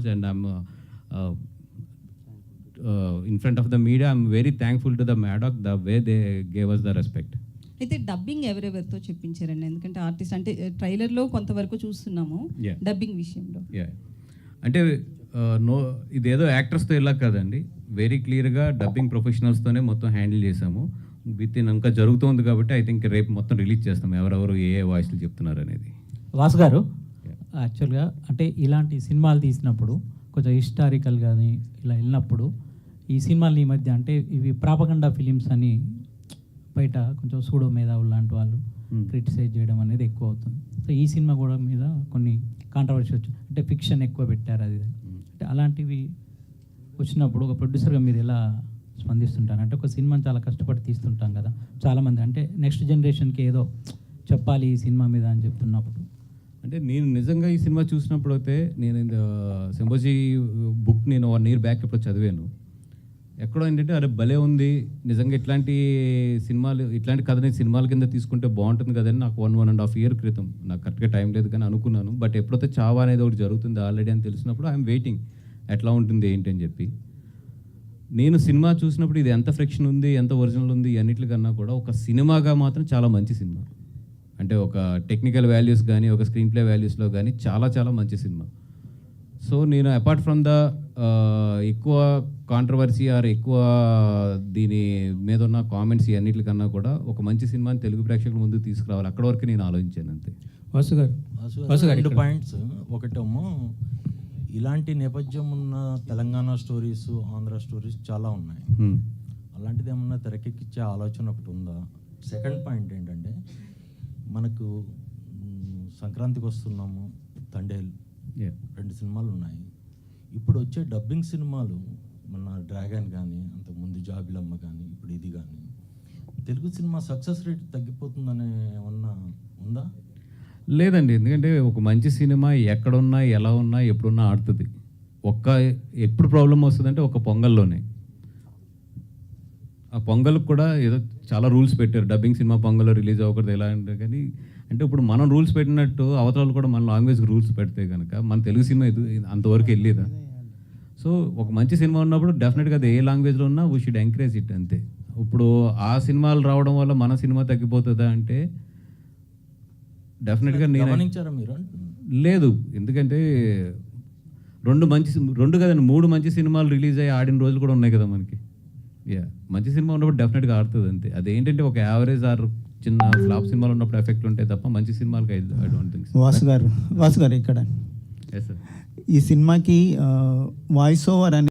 and I'm in front of the media. I'm very thankful to the Maddock, the way they gave us the respect. అయితే dubbing ఎవరెవరితో చెప్పించారండి? ఎందుకంటే artist అంటే ట్రైలర్లో కొంతవరకు చూస్తున్నాము dubbing విషయంలో. అంటే ఇదేదో యాక్టర్స్తో ఇలా కదండి, వెరీ క్లియర్గా డబ్బింగ్ ప్రొఫెషనల్స్తోనే మొత్తం హ్యాండిల్ చేసాము. విత్ ఇన్ ఇంకా జరుగుతుంది కాబట్టి ఐ థింక్ రేపు మొత్తం రిలీజ్ చేస్తాం ఎవరెవరు ఏ వాయిస్లు చెప్తున్నారు అనేది. వాసు గారు, యాక్చువల్గా అంటే ఇలాంటి సినిమాలు తీసినప్పుడు కొంచెం హిస్టారికల్ కానీ ఇలా వెళ్ళినప్పుడు ఈ సినిమాలు ఈ మధ్య అంటే ఇవి ప్రాపగండా ఫిలిమ్స్ అని బయట కొంచెం సూడో మేధావులు లాంటి వాళ్ళు క్రిటిసైజ్ చేయడం అనేది ఎక్కువ అవుతుంది. సో ఈ సినిమా కూడా మీద కొన్ని కాంట్రవర్సీ వచ్చు, అంటే ఫిక్షన్ ఎక్కువ పెట్టారు అది. అంటే అలాంటివి వచ్చినప్పుడు ఒక ప్రొడ్యూసర్గా మీరు ఎలా స్పందిస్తుంటారు? అంటే ఒక సినిమాని చాలా కష్టపడి తీస్తుంటాం కదా చాలామంది, అంటే నెక్స్ట్ జనరేషన్కి ఏదో చెప్పాలి ఈ సినిమా మీద అని చెప్తున్నప్పుడు. అంటే నేను నిజంగా ఈ సినిమా చూసినప్పుడు అయితే నేను సింబోజీ బుక్ నేను 1 year బ్యాక్ ఇప్పుడు చదివాను. ఎక్కడో ఏంటంటే అరే భలే ఉంది నిజంగా, ఇట్లాంటి సినిమాలు ఇట్లాంటి కథని సినిమాల కింద తీసుకుంటే బాగుంటుంది కదని నాకు 1.5 year క్రితం, నాకు కరెక్ట్గా టైం లేదు కానీ అనుకున్నాను. బట్ ఎప్పుడైతే చావా అనేది ఒకటి జరుగుతుంది ఆల్రెడీ అని తెలిసినప్పుడు ఐఎమ్ వెయిటింగ్ ఎట్లా ఉంటుంది ఏంటి అని చెప్పి. నేను సినిమా చూసినప్పుడు ఇది ఎంత ఫ్రిక్షన్ ఉంది, ఎంత ఒరిజినల్ ఉంది, అన్నిటికన్నా కూడా ఒక సినిమాగా మాత్రం చాలా మంచి సినిమా. అంటే ఒక టెక్నికల్ వాల్యూస్ కానీ ఒక స్క్రీన్ ప్లే వాల్యూస్లో కానీ చాలా చాలా మంచి సినిమా. సో నేను అపార్ట్ ఫ్రమ్ ద ఎక్కువ కాంట్రవర్సీ ఆర్ ఎక్కువ దీని మీద ఉన్న కామెంట్స్ అన్నిటికన్నా కూడా ఒక మంచి సినిమాని తెలుగు ప్రేక్షకుల ముందుకు తీసుకురావాలి, అక్కడ వరకు నేను ఆలోచించాను అంతే. వాసు గారు 2 పాయింట్స్. ఒకటేమో ఇలాంటి నేపథ్యం ఉన్న తెలంగాణ స్టోరీస్, ఆంధ్ర స్టోరీస్ చాలా ఉన్నాయి. అలాంటిది ఏమన్నా తెరకెక్కించే ఆలోచన ఒకటి ఉందా? సెకండ్ పాయింట్ ఏంటంటే మనకు సంక్రాంతికి వస్తున్నాము, తండేల్ 2 సినిమాలు ఉన్నాయి. ఇప్పుడు వచ్చే డబ్బింగ్ సినిమాలు మన డ్రాగన్ కానీ అంతకుముందు జాబిలమ్మ కానీ ఇప్పుడు ఇది కానీ తెలుగు సినిమా సక్సెస్ రేట్ తగ్గిపోతుందనే ఏమన్నా ఉందా? లేదండి, ఎందుకంటే ఒక మంచి సినిమా ఎక్కడున్నా ఎలా ఉన్నా ఎప్పుడున్నా ఆడుతుంది. ఎప్పుడు ప్రాబ్లం వస్తుందంటే ఒక పొంగల్లోనే. ఆ పొంగల్కి కూడా ఏదో చాలా రూల్స్ పెట్టారు, డబ్బింగ్ సినిమా పొంగల్లో రిలీజ్ అవ్వకూడదు ఎలా అంటే. కానీ అంటే ఇప్పుడు మనం రూల్స్ పెట్టినట్టు అవతరాలు కూడా మన లాంగ్వేజ్కి రూల్స్ పెడితే కనుక మన తెలుగు సినిమా అంతవరకు వెళ్ళేదా? సో ఒక మంచి సినిమా ఉన్నప్పుడు డెఫినెట్గా అది ఏ లాంగ్వేజ్లో ఉన్నా వీ షుడ్ ఎంకరేజ్ ఇట్ అంతే. ఇప్పుడు ఆ సినిమాలు రావడం వల్ల మన సినిమా తగ్గిపోతుందా అంటే డెఫినెట్గా నేను గమనించారా మీరు? లేదు, ఎందుకంటే 2 కదండి 3 మంచి సినిమాలు రిలీజ్ అయ్యి ఆడిన రోజులు కూడా ఉన్నాయి కదా మనకి. మంచి సినిమా ఉన్నప్పుడు డెఫినెట్గా ఆడుతుంది అంతే. అదేంటంటే ఒక యావరేజ్ ఆర్ చిన్న ఫ్లాప్ సినిమాలు ఉన్నప్పుడు ఎఫెక్ట్ ఉంటాయి తప్ప మంచి సినిమాలకి ఐ డోంట్ థింక్. వాసు గారు ఇక్కడ ఎస్ సార్, ఈ సినిమాకి వాయిస్ ఓవర్ అని